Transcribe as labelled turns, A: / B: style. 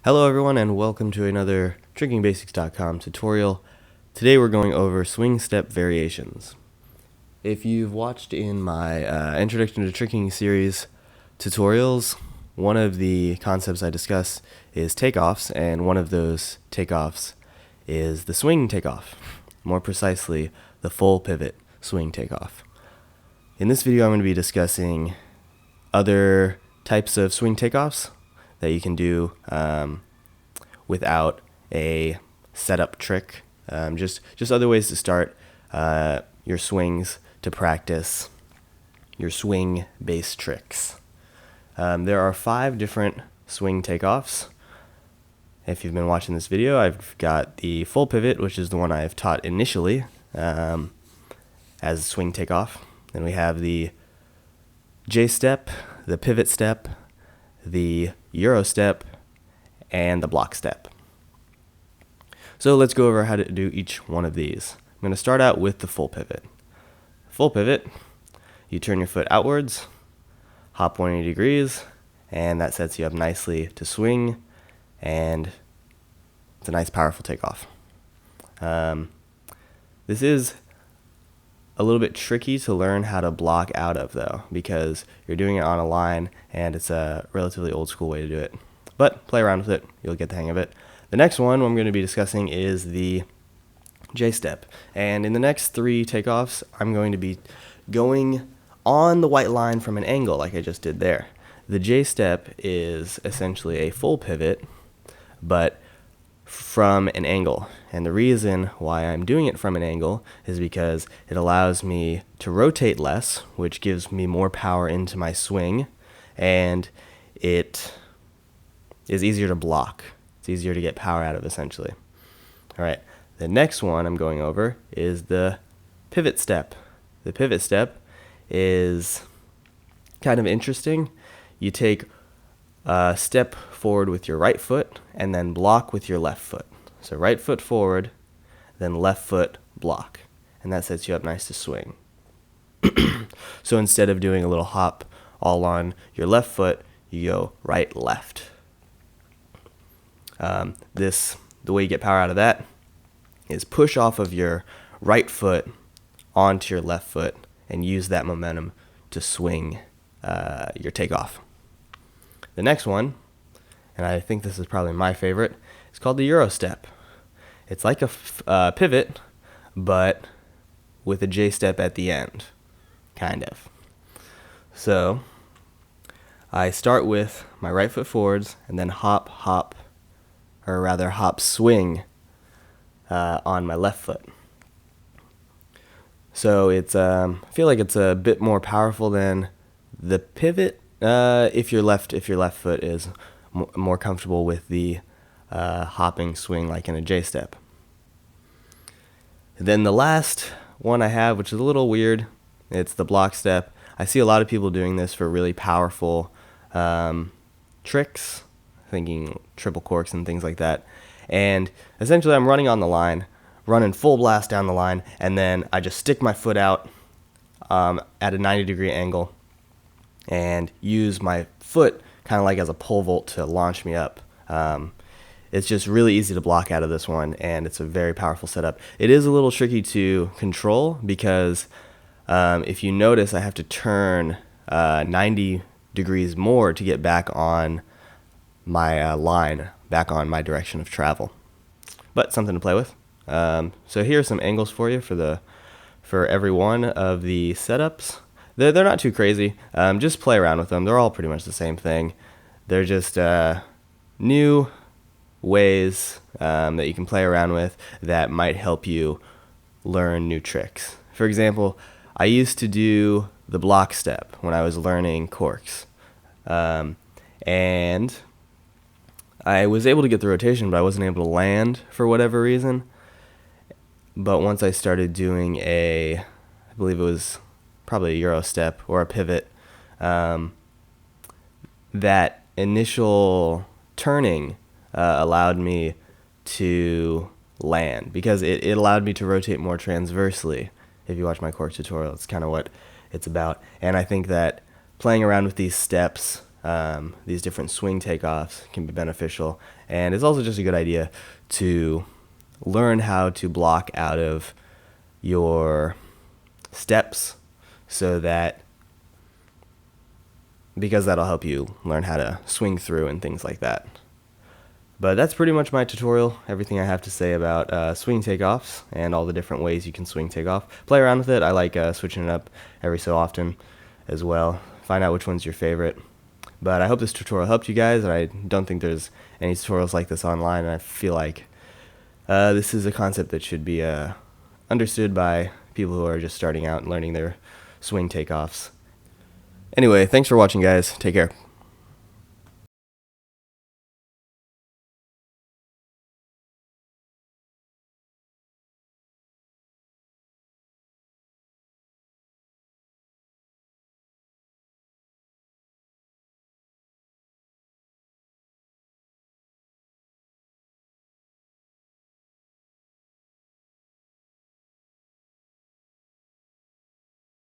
A: Hello everyone and welcome to another TrickingBasics.com tutorial. Today we're going over swing step variations. If you've watched in my Introduction to Tricking series tutorials, one of the concepts I discuss is takeoffs, and one of those takeoffs is the swing takeoff, more precisely the full pivot swing takeoff. In this video I'm going to be discussing other types of swing takeoffs that you can do without a setup trick. Just other ways to start your swings to practice your swing-based tricks. There are 5 different swing takeoffs. If you've been watching this video, I've got the full pivot, which is the one I've taught initially as a swing takeoff. Then we have the J step, the pivot step, the Euro step, and the block step. So let's go over how to do each one of these. I'm going to start out with the full pivot. Full pivot, you turn your foot outwards, hop 180 degrees, and that sets you up nicely to swing, and it's a nice powerful takeoff. This is a little bit tricky to learn how to block out of though, because you're doing it on a line and it's a relatively old school way to do it. But play around with it, you'll get the hang of it. The next one I'm going to be discussing is the J step. And in the next 3 takeoffs, I'm going to be going on the white line from an angle like I just did there. The J step is essentially a full pivot, but from an angle. And the reason why I'm doing it from an angle is because it allows me to rotate less, which gives me more power into my swing, and it is easier to block. It's easier to get power out of, essentially. All right, the next one I'm going over is the pivot step. The pivot step is kind of interesting. You take a step forward with your right foot and then block with your left foot. So right foot forward, then left foot block, and that sets you up nice to swing. So instead of doing a little hop all on your left foot, you go right, left. The way you get power out of that is push off of your right foot onto your left foot and use that momentum to swing your takeoff. The next one, and I think this is probably my favorite, is called the Euro step. It's like a pivot, but with a J step at the end, kind of. So I start with my right foot forwards and then hop, swing on my left foot. So it's I feel like it's a bit more powerful than the pivot if your left foot is more comfortable with the hopping swing like in a J step. Then the last one I have, which is a little weird, it's the block step. I see a lot of people doing this for really powerful tricks, thinking triple corks and things like that. And essentially I'm running on the line, running full blast down the line, and then I just stick my foot out at a 90-degree angle and use my foot kind of like as a pole vault to launch me up. It's just really easy to block out of this one, and it's a very powerful setup. It is a little tricky to control because if you notice, I have to turn 90 degrees more to get back on my line, back on my direction of travel. But something to play with. So here are some angles for you for every one of the setups. They're not too crazy. Just play around with them. They're all pretty much the same thing. They're just new ways that you can play around with that might help you learn new tricks. For example, I used to do the block step when I was learning corks. And I was able to get the rotation, but I wasn't able to land for whatever reason. But once I started doing I believe it was probably a Euro step or a pivot, that initial turning allowed me to land because it allowed me to rotate more transversely. If you watch my cork tutorial, it's kind of what it's about. And I think that playing around with these steps these different swing takeoffs can be beneficial. And it's also just a good idea to learn how to block out of your steps, so that, because that'll help you learn how to swing through and things like that. But that's pretty much my tutorial, everything I have to say about swing takeoffs and all the different ways you can swing takeoff. Play around with it. I like switching it up every so often as well. Find out which one's your favorite. But I hope this tutorial helped you guys, and I don't think there's any tutorials like this online, and I feel like this is a concept that should be understood by people who are just starting out and learning their swing takeoffs. Anyway, thanks for watching, guys. Take care.